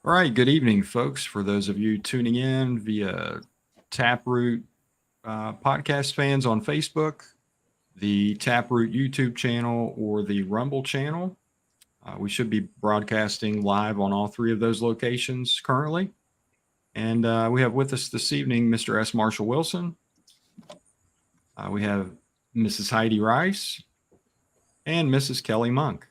All right, good evening, folks. For those of you tuning in via Taproot podcast fans on Facebook, the Taproot YouTube channel, or the Rumble channel, we should be broadcasting live on all three of those locations currently. And we have with us this evening Mr. S. Marshall Wilson. We have Mrs. Heidi Rice and Mrs. Kelly Monk.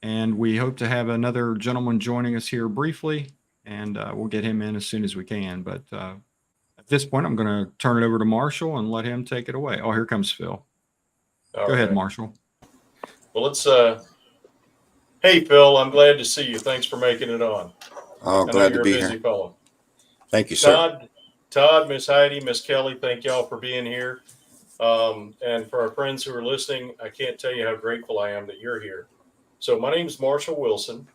And we hope to have another gentleman joining us here briefly, and we'll get him in as soon as we can. But at this point, I'm going to turn it over to Marshall and let him take it away. Oh, here comes Phil. Go ahead, Marshall. Well, hey, Phil, I'm glad to see you. Thanks for making it on. Oh, glad to be here. Busy fellow. Thank you, sir. Todd, Miss Heidi, Miss Kelly, thank y'all for being here. And for our friends who are listening, I can't tell you how grateful I am that you're here. So my name is Marshall Wilson,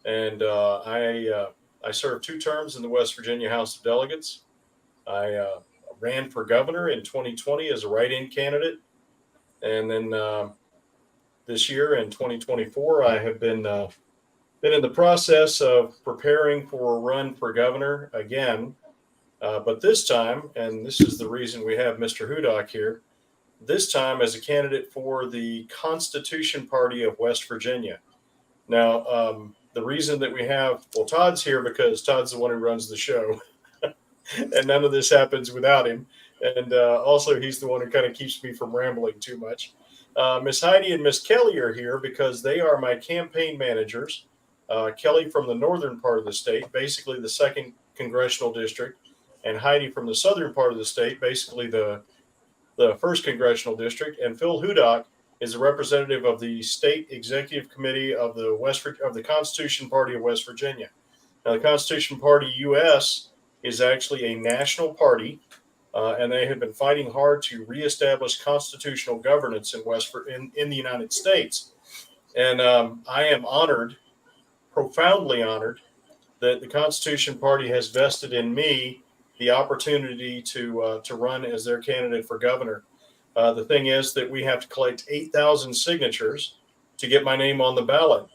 and I served 2 terms in the West Virginia House of Delegates. I ran for governor in 2020 as a write-in candidate, and then this year in 2024, I have been in the process of preparing for a run for governor again, but this time, and this is the reason we have Mr. Hudak here, this time as a candidate for the Constitution Party of West Virginia. Now, the reason that we have, Todd's here because Todd's the one who runs the show, and none of this happens without him. And also, he's the one who kind of keeps me from rambling too much. Miss Heidi and Miss Kelly are here because they are my campaign managers. Kelly from the northern part of the state, basically the 2nd congressional district, and Heidi from the southern part of the state, basically the 1st congressional district, and Phil Hudak is a representative of the state executive committee of the Constitution Party of West Virginia. Now, the Constitution Party U.S. is actually a national party, and they have been fighting hard to reestablish constitutional governance in the United States. And I am honored, profoundly honored, that the Constitution Party has vested in me the opportunity to run as their candidate for governor. The thing is that we have to collect 8,000 signatures to get my name on the ballot.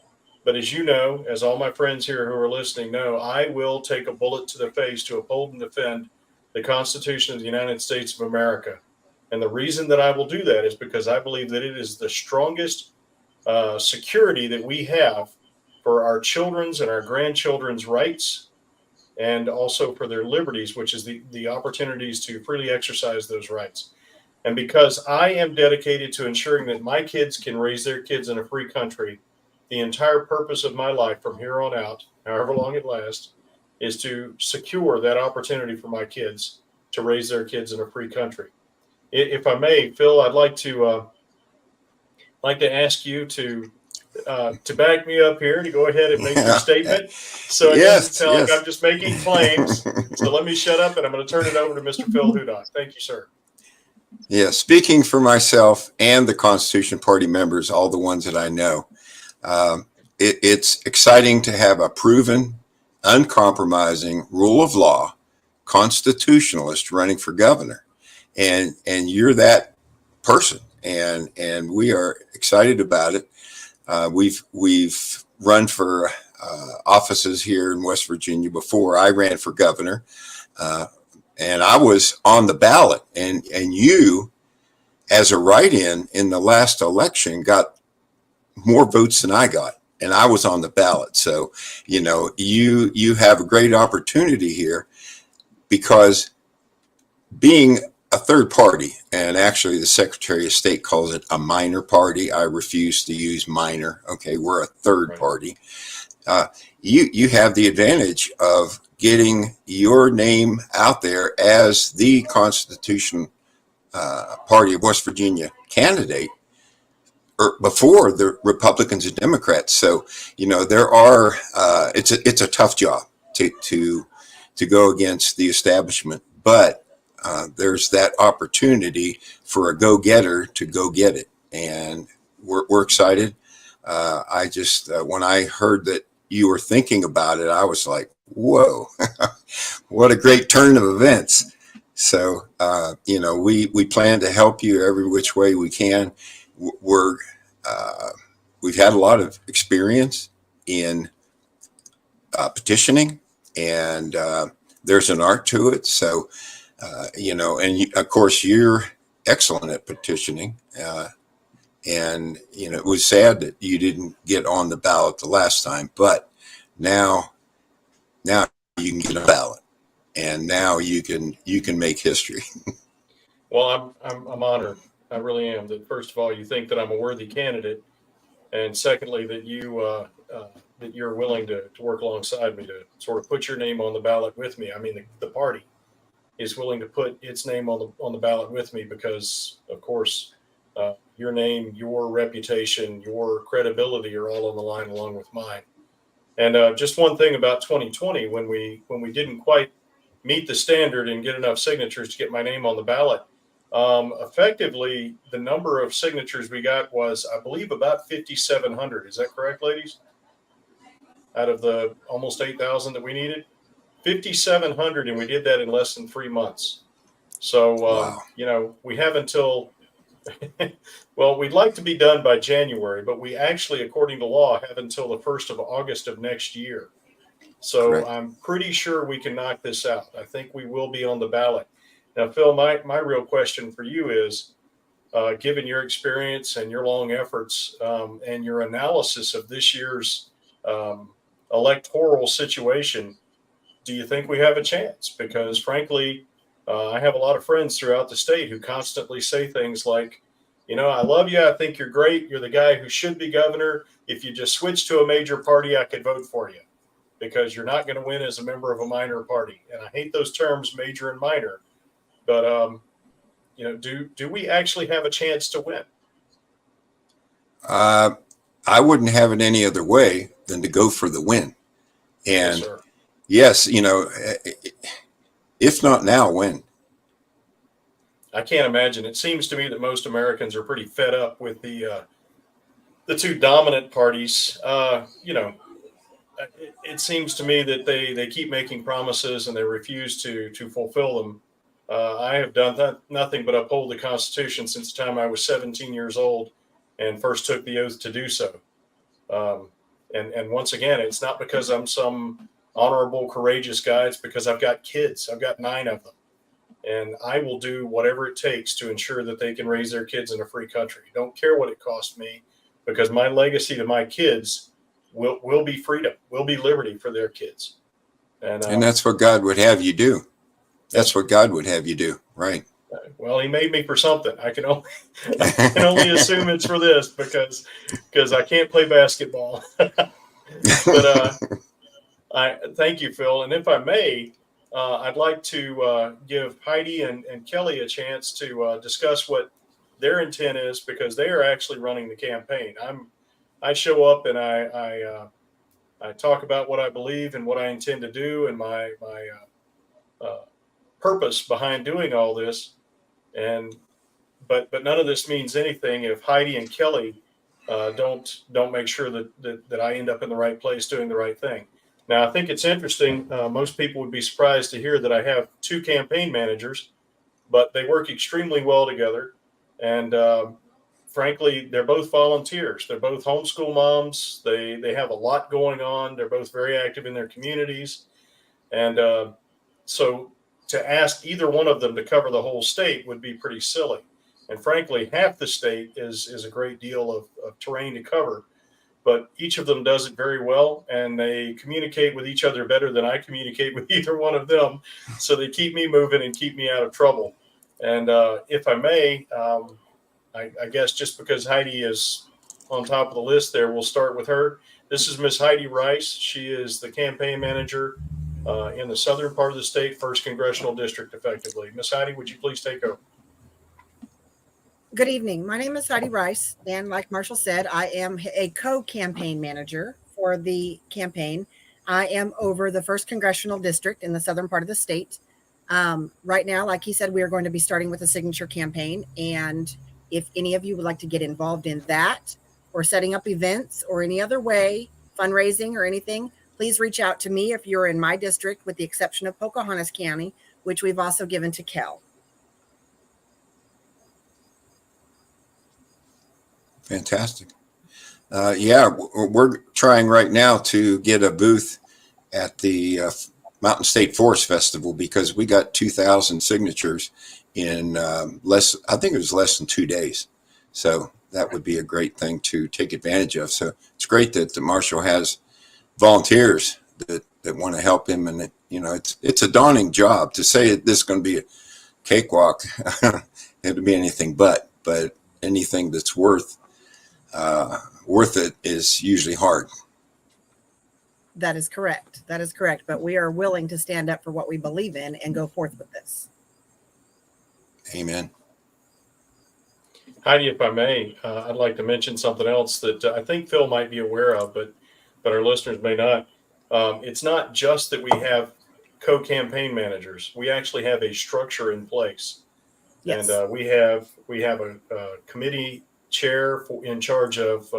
But as you know, as all my friends here who are listening know, I will take a bullet to the face to uphold and defend the Constitution of the United States of America. And the reason that I will do that is because I believe that it is the strongest security that we have for our children's and our grandchildren's rights, and also for their liberties, which is the opportunities to freely exercise those rights. And because I am dedicated to ensuring that my kids can raise their kids in a free country, the entire purpose of my life from here on out, however long it lasts, is to secure that opportunity for my kids to raise their kids in a free country. If I may, Phil, I'd like to ask you to back me up here, to go ahead and make your statement. So it doesn't sound like I'm just making claims. So let me shut up, and I'm going to turn it over to Mr. Phil Hudak. Thank you, sir. Yeah, speaking for myself and the Constitution Party members, all the ones that I know, it's exciting to have a proven, uncompromising, rule of law constitutionalist running for governor, and you're that person, and we are excited about it. We've run for offices here in West Virginia before. I ran for governor, and I was on the ballot, and you, as a write-in in the last election, got more votes than I got, and I was on the ballot. So, you have a great opportunity here, because being a third party, and actually the Secretary of State calls it a minor party. I refuse to use minor. Okay, we're a third party. You have the advantage of getting your name out there as the Constitution Party of West Virginia candidate before the Republicans and Democrats. So, there are it's a tough job to go against the establishment, but there's that opportunity for a go-getter to go get it, and we're excited. I just when I heard that you were thinking about it, I was like, whoa, what a great turn of events. So, we plan to help you every which way we can. We've had a lot of experience in petitioning, and there's an art to it. So, of course, you're excellent at petitioning. And, it was sad that you didn't get on the ballot the last time, but now you can get a ballot, and now you can make history. Well, I'm honored. I really am. That first of all, you think that I'm a worthy candidate, and secondly, that you're willing to work alongside me to sort of put your name on the ballot with me. I mean, the party is willing to put its name on the ballot with me because, of course, your name, your reputation, your credibility are all on the line along with mine. And just one thing about 2020, when we didn't quite meet the standard and get enough signatures to get my name on the ballot, effectively the number of signatures we got was, I believe, about 5,700. Is that correct, ladies? Out of the almost 8,000 that we needed, 5,700, and we did that in less than 3 months. So, Wow. We have until, well, we'd like to be done by January, but we actually, according to law, have until the 1st of August of next year. So Correct. I'm pretty sure we can knock this out. I think we will be on the ballot. Now, Phil, my real question for you is, given your experience and your long efforts and your analysis of this year's electoral situation, do you think we have a chance? Because frankly, I have a lot of friends throughout the state who constantly say things like, I love you. I think you're great. You're the guy who should be governor. If you just switch to a major party, I could vote for you because you're not going to win as a member of a minor party. And I hate those terms, major and minor. But, do we actually have a chance to win? I wouldn't have it any other way than to go for the win. Yes, And sir. yes, if not now, when? I can't imagine. It seems to me that most Americans are pretty fed up with the two dominant parties. It seems to me that they keep making promises and they refuse to fulfill them. I have done nothing but uphold the Constitution since the time I was 17 years old and first took the oath to do so. And once again, it's not because I'm some honorable, courageous guy. It's because I've got kids. I've got 9 of them. And I will do whatever it takes to ensure that they can raise their kids in a free country. Don't care what it costs me, because my legacy to my kids will be freedom, will be liberty for their kids. And that's what God would have you do. That's what God would have you do, right? Well, he made me for something. I can only assume it's for this because I can't play basketball. But I thank you, Phil. And if I may, I'd like to give Heidi and Kelly a chance to discuss what their intent is, because they are actually running the campaign. I show up and I talk about what I believe and what I intend to do and my purpose behind doing all this. But none of this means anything if Heidi and Kelly don't make sure that I end up in the right place doing the right thing. Now, I think it's interesting. Most people would be surprised to hear that I have 2 campaign managers, but they work extremely well together. And frankly, they're both volunteers. They're both homeschool moms. They have a lot going on. They're both very active in their communities. And so to ask either one of them to cover the whole state would be pretty silly. And frankly, half the state is a great deal of terrain to cover. But each of them does it very well, and they communicate with each other better than I communicate with either one of them. So they keep me moving and keep me out of trouble. And if I may, I guess just because Heidi is on top of the list there, we'll start with her. This is Miss Heidi Rice. She is the campaign manager in the southern part of the state, 1st Congressional District, effectively. Miss Heidi, would you please take over? Good evening. My name is Heidi Rice, and like Marshall said, I am a co-campaign manager for the campaign. I am over the 1st Congressional District in the southern part of the state. Right now, like he said, we are going to be starting with a signature campaign, and if any of you would like to get involved in that or setting up events or any other way, fundraising or anything, please reach out to me if you're in my district, with the exception of Pocahontas County, which we've also given to Kel. Fantastic. Yeah, we're trying right now to get a booth at the Mountain State Forest Festival, because we got 2,000 signatures in I think it was less than 2 days. So that would be a great thing to take advantage of. So it's great that the marshal has volunteers that want to help him. And it's a daunting job to say this is going to be a cakewalk. It'll be anything but anything that's worth it is usually hard. That is correct. That is correct. But we are willing to stand up for what we believe in and go forth with this. Amen. Heidi, if I may, I'd like to mention something else that I think Phil might be aware of, but our listeners may not. It's not just that we have co-campaign managers. We actually have a structure in place. Yes. And we have a committee chair in charge of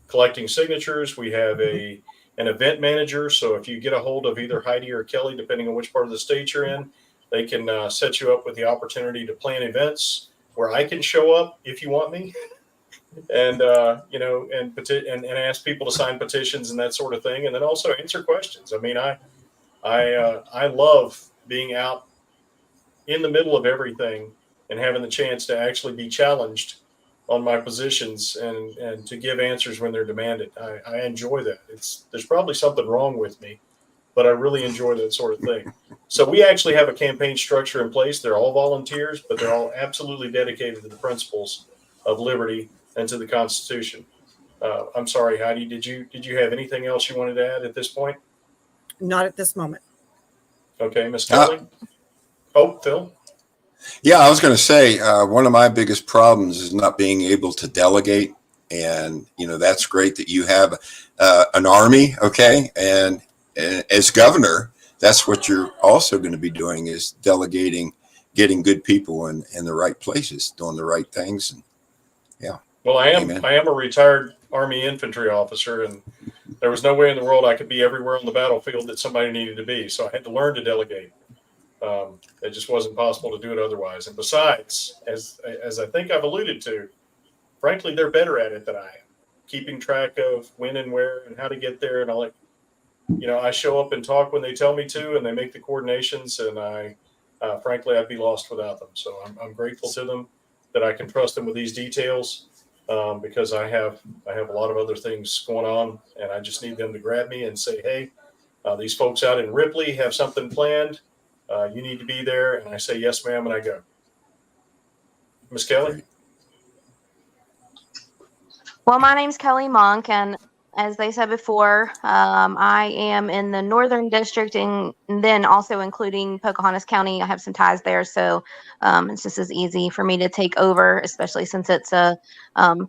collecting signatures. We have an event manager. So if you get a hold of either Heidi or Kelly, depending on which part of the state you're in, they can set you up with the opportunity to plan events where I can show up if you want me, and and ask people to sign petitions and that sort of thing, and then also answer questions. I mean, I love being out in the middle of everything and having the chance to actually be challenged on my positions and to give answers when they're demanded. I enjoy that. There's probably something wrong with me, but I really enjoy that sort of thing. So we actually have a campaign structure in place. They're all volunteers, but they're all absolutely dedicated to the principles of liberty and to the Constitution. I'm sorry, Heidi, did you have anything else you wanted to add at this point? Not at this moment. Okay, Ms. Kelly. Phil. Yeah, I was going to say one of my biggest problems is not being able to delegate, and that's great that you have an army, okay, and as governor, that's what you're also going to be doing, is delegating, getting good people in the right places, doing the right things. And yeah. Well, I am Amen. I am a retired Army infantry officer, and there was no way in the world I could be everywhere on the battlefield that somebody needed to be. So I had to learn to delegate. It just wasn't possible to do it otherwise. And besides, as I think I've alluded to, frankly, they're better at it than I am, keeping track of when and where and how to get there. And I show up and talk when they tell me to, and they make the coordinations. And frankly, I'd be lost without them. So I'm grateful to them that I can trust them with these details, because I have a lot of other things going on, and I just need them to grab me and say, hey, these folks out in Ripley have something planned. You need to be there. And I say, yes, ma'am. And I go. Ms. Kelly? Well, my name's Kelly Monk, and as they said before, I am in the Northern District, and then also including Pocahontas County. I have some ties there, so it's just as easy for me to take over, especially since it's a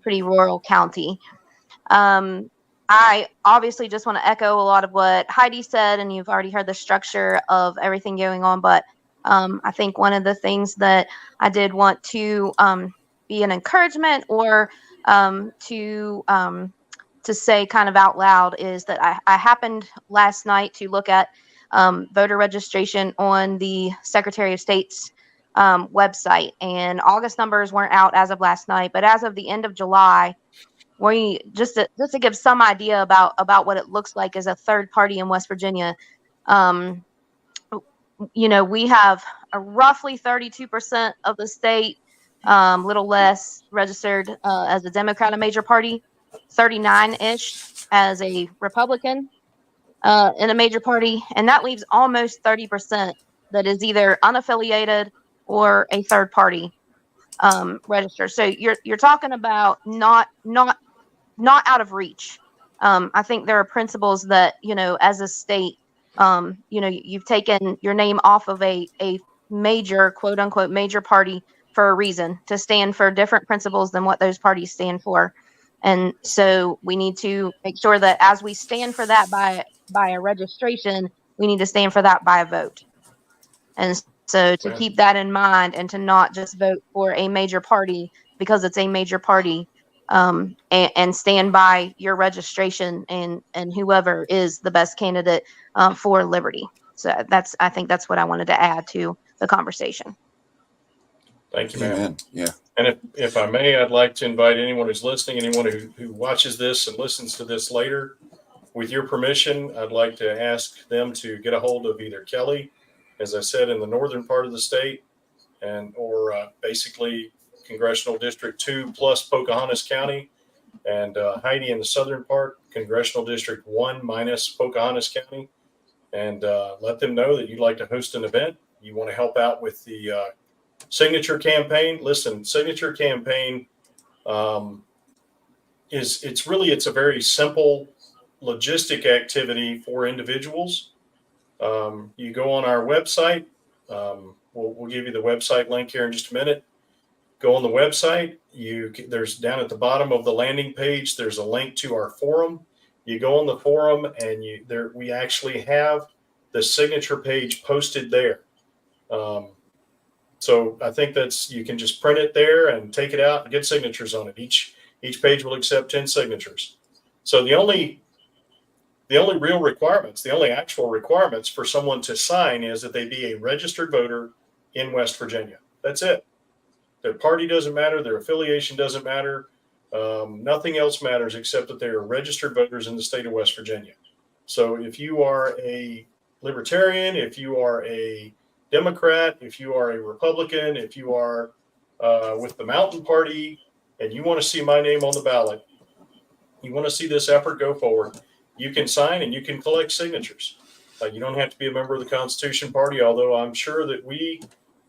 pretty rural county. I obviously just want to echo a lot of what Heidi said, and you've already heard the structure of everything going on, but I think one of the things that I did want to be an encouragement or to say kind of out loud is that I happened last night to look at voter registration on the Secretary of State's website, and August numbers weren't out as of last night, but as of the end of July, we just to give some idea about what it looks like as a third party in West Virginia. We have a roughly 32% of the state, little less, registered as a Democrat, a major party, 39-ish as a Republican in a major party, and that leaves almost 30% that is either unaffiliated or a third party registered. So you're talking about not out of reach. I think there are principles that, as a state, you've taken your name off of a major, quote unquote, major party for a reason, to stand for different principles than what those parties stand for. And so we need to make sure that as we stand for that by a registration, we need to stand for that by a vote. And so to keep that in mind, and to not just vote for a major party because it's a major party, and stand by your registration and whoever is the best candidate for liberty. So I think that's what I wanted to add to the conversation. Thank you, ma'am. Amen. Yeah. And if I may, I'd like to invite anyone who's listening, anyone who watches this and listens to this later, with your permission, I'd like to ask them to get a hold of either Kelly, as I said, in the northern part of the state, or basically Congressional District 2 plus Pocahontas County, and Heidi in the southern part, Congressional District 1 minus Pocahontas County, and let them know that you'd like to host an event. You want to help out with the signature campaign. Listen, signature campaign it's a very simple logistic activity for individuals. You go on our website. We'll give you the website link here in just a minute. Go on the website. There's down at the bottom of the landing page, there's a link to our forum. You go on the forum, and we actually have the signature page posted there. So I think you can just print it there and take it out and get signatures on it. Each page will accept 10 signatures. So the only real requirements, the only actual requirements for someone to sign is that they be a registered voter in West Virginia. That's it. Their party doesn't matter. Their affiliation doesn't matter. Nothing else matters except that they are registered voters in the state of West Virginia. So if you are a libertarian, if you are a Democrat, if you are a Republican, if you are with the Mountain Party, and you want to see my name on the ballot, you want to see this effort go forward, you can sign and you can collect signatures. You don't have to be a member of the Constitution Party, although I'm sure that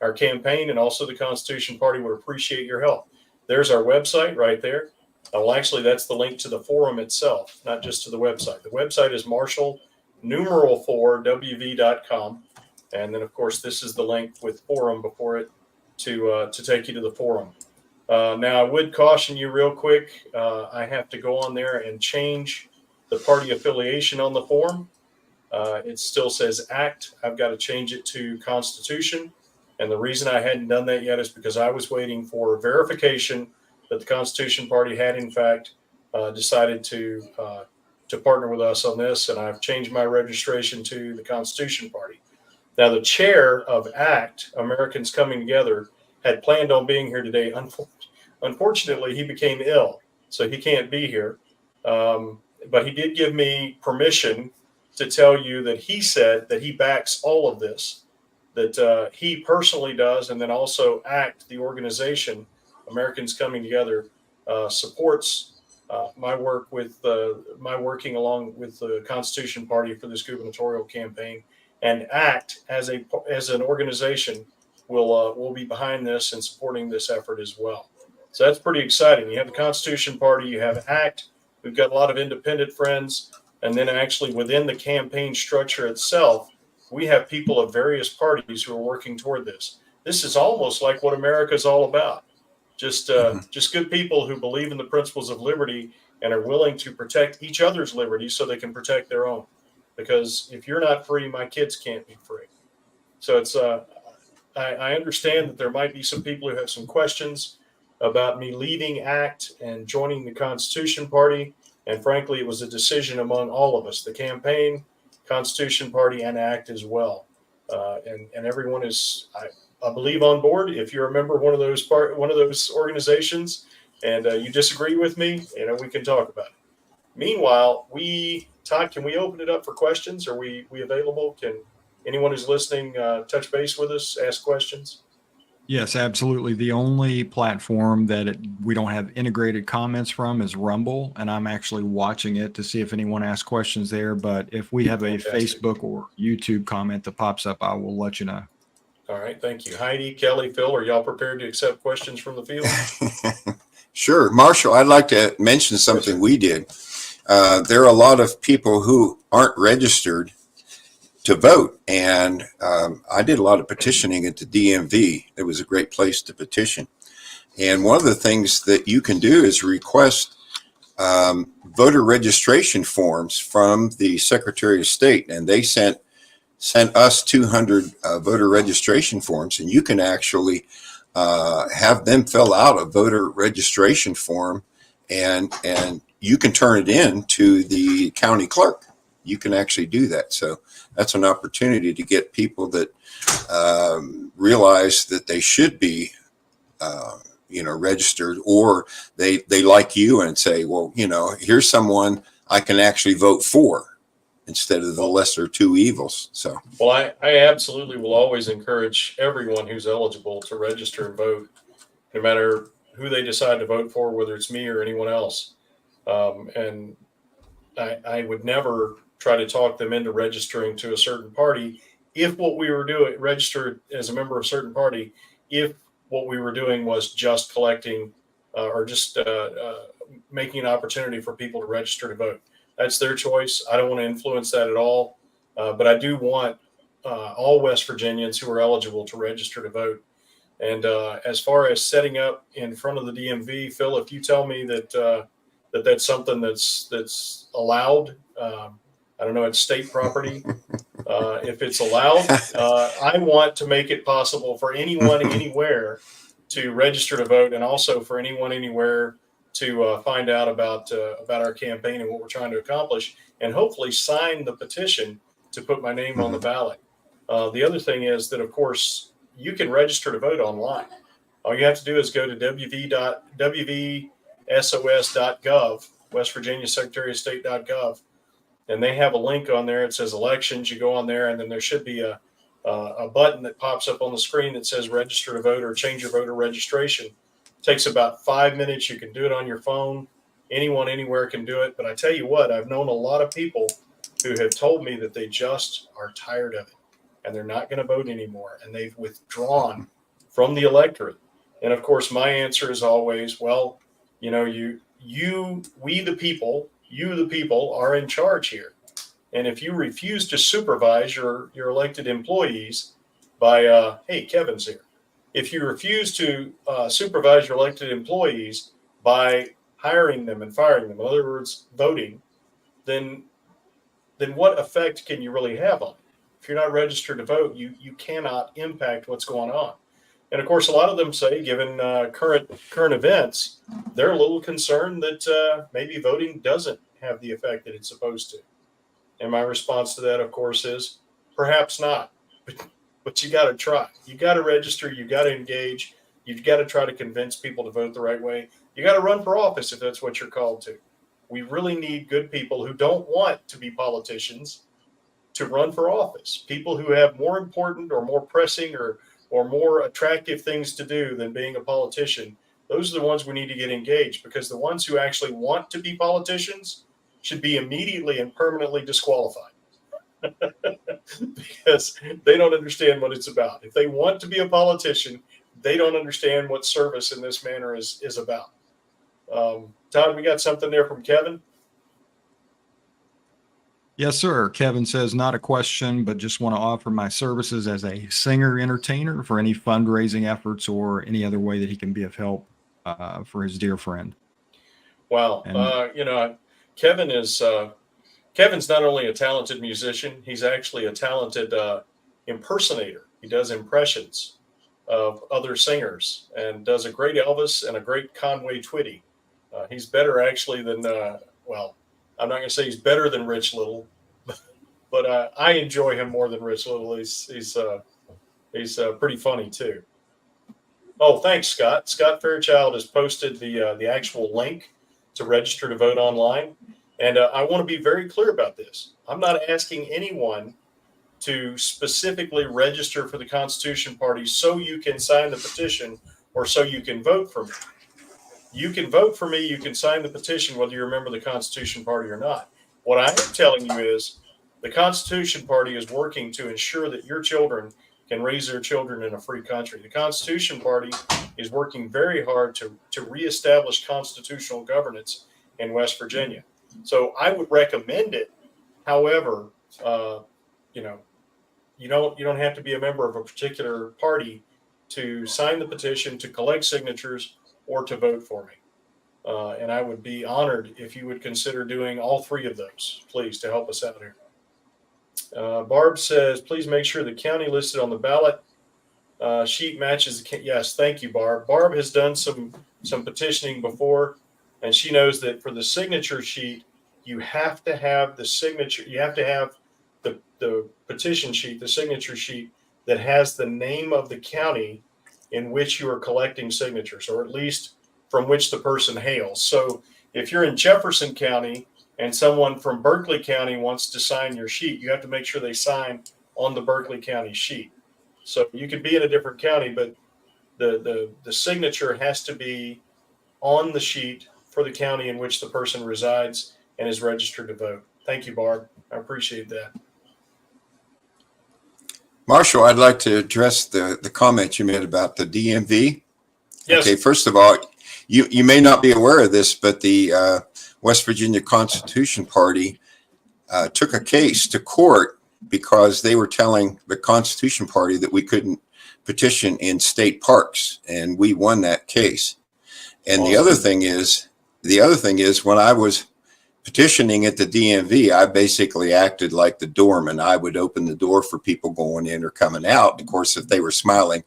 our campaign and also the Constitution Party would appreciate your help. There's our website right there. Well, actually, that's the link to the forum itself, not just to the website. The website is Marshall4wv.com. And then, of course, this is the link with forum before it to take you to the forum. Now, I would caution you real quick. I have to go on there and change the party affiliation on the form. It still says ACT. I've got to change it to Constitution. And the reason I hadn't done that yet is because I was waiting for verification that the Constitution Party had, in fact, decided to partner with us on this. And I've changed my registration to the Constitution Party. Now, the chair of ACT, Americans Coming Together, had planned on being here today. Unfortunately, he became ill, so he can't be here. But he did give me permission to tell you that he said that he backs all of this, that he personally does, and then also ACT, the organization, Americans Coming Together, supports my working along with the Constitution Party for this gubernatorial campaign. And ACT as an organization will be behind this and supporting this effort as well. So that's pretty exciting. You have the Constitution Party, you have ACT. We've got a lot of independent friends, and then actually within the campaign structure itself, we have people of various parties who are working toward this. This is almost like what America is all about. Just good people who believe in the principles of liberty and are willing to protect each other's liberty so they can protect their own. Because if you're not free, my kids can't be free. So it's I understand that there might be some people who have some questions about me leaving ACT and joining the Constitution Party. And frankly, it was a decision among all of us, the campaign, Constitution Party, and ACT as well. And everyone is, I believe, on board. If you're a member of one of those organizations and you disagree with me, we can talk about it. Meanwhile, Todd, can we open it up for questions? Are we available? Can anyone who's listening touch base with us, ask questions? Yes, absolutely. The only platform that we don't have integrated comments from is Rumble, and I'm actually watching it to see if anyone asks questions there. But if we have a Fantastic. Facebook or YouTube comment that pops up, I will let you know. All right, thank you. Heidi, Kelly, Phil, are y'all prepared to accept questions from the field? Sure. Marshall, I'd like to mention something we did. There are a lot of people who aren't registered to vote. And I did a lot of petitioning at the DMV. It was a great place to petition. And one of the things that you can do is request voter registration forms from the Secretary of State. And they sent us 200 voter registration forms. And you can actually have them fill out a voter registration form, and you can turn it in to the county clerk. You can actually do that. So that's an opportunity to get people that realize that they should be, registered, or they like you and say, well, here's someone I can actually vote for instead of the lesser two evils. So, Well, I absolutely will always encourage everyone who's eligible to register and vote, no matter who they decide to vote for, whether it's me or anyone else. And I would never try to talk them into registering to a certain party if what we were doing, registered as a member of a certain party, if what we were doing was just collecting or just making an opportunity for people to register to vote. That's their choice. I don't want to influence that at all. But I do want all West Virginians who are eligible to register to vote. And as far as setting up in front of the DMV, Phil, if you tell me that that's something that's allowed, I don't know, it's state property. If it's allowed, I want to make it possible for anyone anywhere to register to vote, and also for anyone anywhere to find out about our campaign and what we're trying to accomplish, and hopefully sign the petition to put my name on the ballot. The other thing is that, of course, you can register to vote online. All you have to do is go to wvsos.gov, West Virginia Secretary of State.gov, and they have a link on there. It says elections. You go on there, and then there should be a button that pops up on the screen that says register to vote or change your voter registration. It takes about 5 minutes. You can do it on your phone. Anyone, anywhere can do it. But I tell you what, I've known a lot of people who have told me that they just are tired of it and they're not going to vote anymore. And they've withdrawn from the electorate. And of course, my answer is always, well, you know, we the people are in charge here. And if you refuse to supervise your elected employees by, hey, Kevin's here. If you refuse to supervise your elected employees by hiring them and firing them, in other words, voting, then what effect can you really have on it? If you're not registered to vote, you cannot impact what's going on. And of course, a lot of them say, given current events, they're a little concerned that maybe voting doesn't have the effect that it's supposed to. And my response to that, of course, is perhaps not. But you got to try. You got to register. You got to engage. You've got to try to convince people to vote the right way. You got to run for office if that's what you're called to. We really need good people who don't want to be politicians to run for office. People who have more important or more pressing or more attractive things to do than being a politician. Those are the ones we need to get engaged, because the ones who actually want to be politicians should be immediately and permanently disqualified because they don't understand what it's about. If they want to be a politician, they don't understand what service in this manner is about. Todd, we got something there from Kevin. Yes, sir. Kevin says, not a question, but just want to offer my services as a singer entertainer for any fundraising efforts or any other way that he can be of help for his dear friend. Wow. And, Kevin's not only a talented musician, he's actually a talented impersonator. He does impressions of other singers and does a great Elvis and a great Conway Twitty. He's better actually than, I'm not going to say he's better than Rich Little, but I enjoy him more than Rich Little. He's pretty funny too. Oh, thanks, Scott. Scott Fairchild has posted the actual link to register to vote online. And I want to be very clear about this. I'm not asking anyone to specifically register for the Constitution Party so you can sign the petition or so you can vote for me. You can vote for me. You can sign the petition whether you're a member of the Constitution Party or not. What I am telling you is the Constitution Party is working to ensure that your children can raise their children in a free country. The Constitution Party is working very hard to reestablish constitutional governance in West Virginia. So I would recommend it. However, you don't have to be a member of a particular party to sign the petition, to collect signatures, or to vote for me. And I would be honored if you would consider doing all three of those, please, to help us out here. Barb says, please make sure the county listed on the ballot sheet matches. Yes, thank you, Barb. Barb has done some petitioning before, and she knows that for the signature sheet, you have to have the signature. You have to have the petition sheet, the signature sheet that has the name of the county in which you are collecting signatures, or at least from which the person hails. So if you're in Jefferson County, and someone from Berkeley County wants to sign your sheet, you have to make sure they sign on the Berkeley County sheet. So you could be in a different county, but the signature has to be on the sheet for the county in which the person resides and is registered to vote. Thank you, Barb. I appreciate that. Marshall, I'd like to address the comment you made about the DMV. Yes. Okay, first of all, you may not be aware of this, but the West Virginia Constitution Party took a case to court because they were telling the Constitution Party that we couldn't petition in state parks, and we won that case. And Awesome. the other thing is when I was petitioning at the DMV, I basically acted like the doorman. I would open the door for people going in or coming out. Of course, if they were smiling,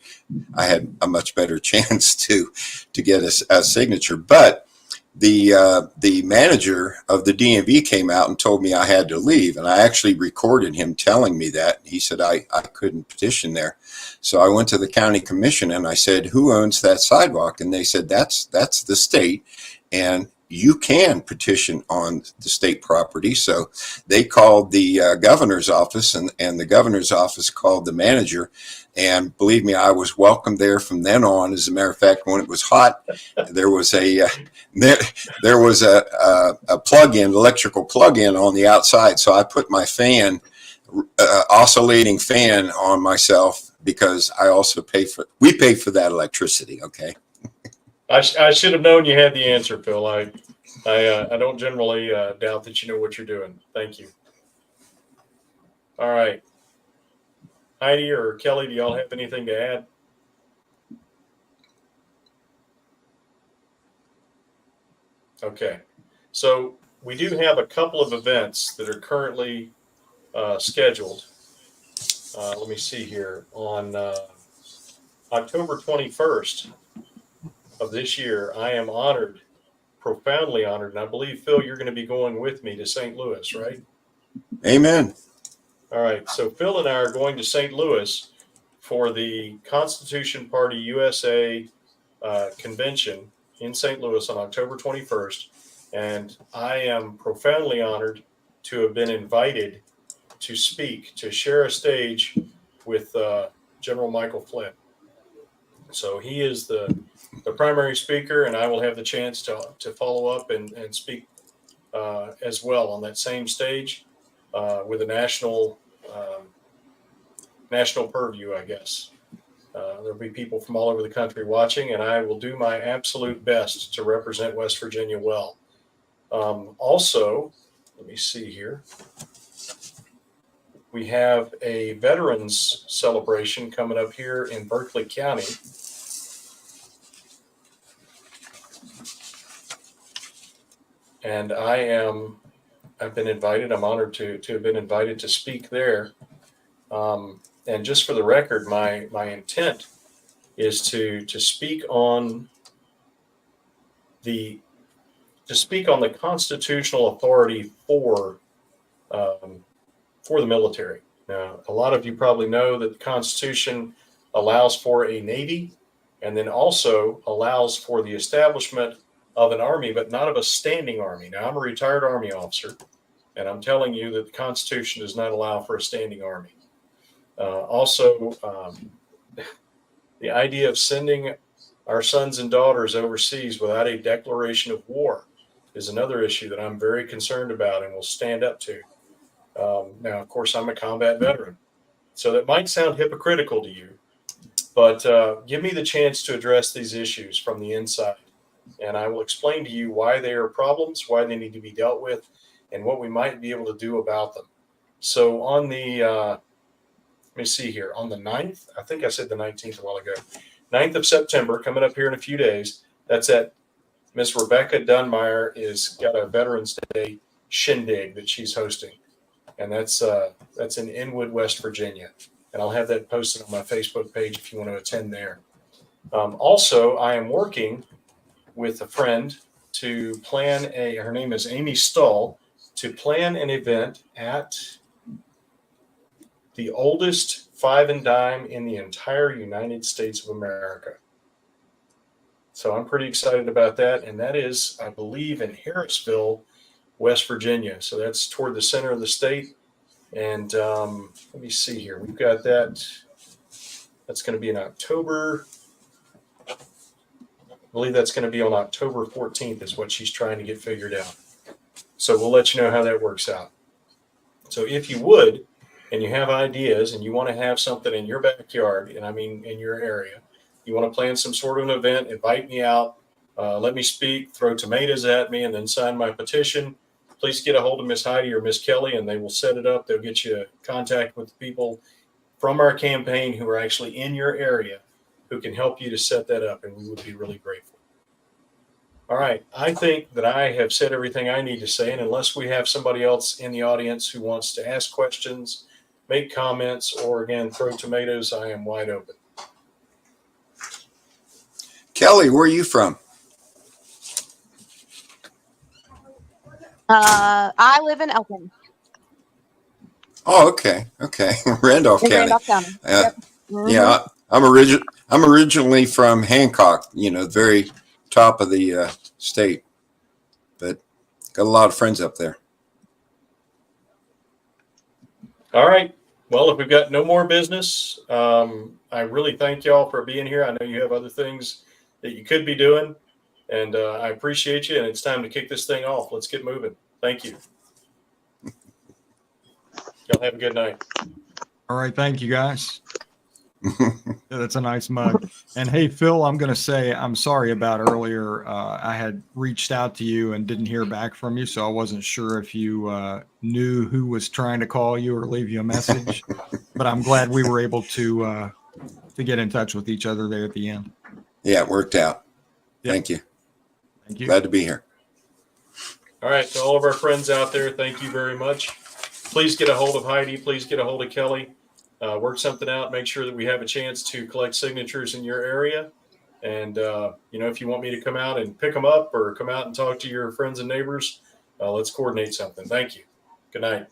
I had a much better chance to get a signature. But the manager of the DMV came out and told me I had to leave, and I actually recorded him telling me that. He said I couldn't petition there. So I went to the county commission and I said, who owns that sidewalk? And they said, that's the state, and you can petition on the state property. So they called the governor's office, and the governor's office called the manager. And believe me, I was welcome there from then on. As a matter of fact, when it was hot, there was a plug-in, electrical plug-in on the outside. So I put my fan, oscillating fan, on myself because I also we pay for that electricity. Okay. I should have known you had the answer, Phil. I don't generally doubt that you know what you're doing. Thank you. All right. Heidi or Kelly, do y'all have anything to add? Okay. So we do have a couple of events that are currently scheduled. Let me see here. On October 21st of this year, I am honored, profoundly honored, and I believe, Phil, you're going to be going with me to St. Louis, right? Amen. All right. So Phil and I are going to St. Louis for the Constitution Party USA convention in St. Louis on October 21st. And I am profoundly honored to have been invited to speak, to share a stage with General Michael Flynn. So he is the primary speaker, and I will have the chance to follow up and speak as well on that same stage with a national purview, I guess. There'll be people from all over the country watching, and I will do my absolute best to represent West Virginia well. Also, let me see here. We have a veterans celebration coming up here in Berkeley County. And I've been invited. I'm honored to have been invited to speak there. And just for the record, my intent is to speak on the constitutional authority for the military. Now, a lot of you probably know that the Constitution allows for a Navy, and then also allows for the establishment of an Army, but not of a standing Army. Now, I'm a retired Army officer, and I'm telling you that the Constitution does not allow for a standing Army. Also, the idea of sending our sons and daughters overseas without a declaration of war is another issue that I'm very concerned about and will stand up to. Now, of course, I'm a combat veteran, so that might sound hypocritical to you, but give me the chance to address these issues from the inside, and I will explain to you why they are problems, why they need to be dealt with, and what we might be able to do about them. So on the, let me see here, on the 9th, I think I said the 19th a while ago, 9th of September, coming up here in a few days, that's at Miss Rebecca Dunmeyer is got a Veterans Day shindig that she's hosting. And that's in Inwood, West Virginia. And I'll have that posted on my Facebook page if you want to attend there. Also, I am working with a friend to plan her name is Amy Stull, to plan an event at the oldest five and dime in the entire United States of America. So I'm pretty excited about that. And that is, I believe, in Harrisville, West Virginia. So that's toward the center of the state. And let me see here. We've got that. That's going to be in October. I believe that's going to be on October 14th is what she's trying to get figured out. So we'll let you know how that works out. So if you would, and you have ideas and you want to have something in your backyard, and I mean in your area, you want to plan some sort of an event, invite me out, let me speak, throw tomatoes at me, and then sign my petition, please get a hold of Miss Heidi or Miss Kelly, and they will set it up. They'll get you contact with the people from our campaign who are actually in your area who can help you to set that up, and we would be really grateful. All right. I think that I have said everything I need to say, and unless we have somebody else in the audience who wants to ask questions, make comments, or again, throw tomatoes, I am wide open. Kelly, where are you from? I live in Elkin, Oh, okay. Okay. Randolph in County. Randolph County. Yep. Mhm. Yeah. I'm originally from Hancock, very top of the state, but got a lot of friends up there. All right. Well, if we've got no more business, I really thank y'all for being here. I know you have other things that you could be doing, and I appreciate you, and it's time to kick this thing off. Let's get moving. Thank you. Y'all have a good night. All right. Thank you, guys. Yeah, that's a nice mug. And hey, Phil, I'm going to say I'm sorry about earlier. I had reached out to you and didn't hear back from you, so I wasn't sure if you knew who was trying to call you or leave you a message. But I'm glad we were able to get in touch with each other there at the end. Yeah, it worked out. Yep. Thank you. Thank you. Glad to be here. All right. To all of our friends out there, thank you very much. Please get a hold of Heidi. Please get a hold of Kelly. Work something out. Make sure that we have a chance to collect signatures in your area. And, if you want me to come out and pick them up or come out and talk to your friends and neighbors, let's coordinate something. Thank you. Good night.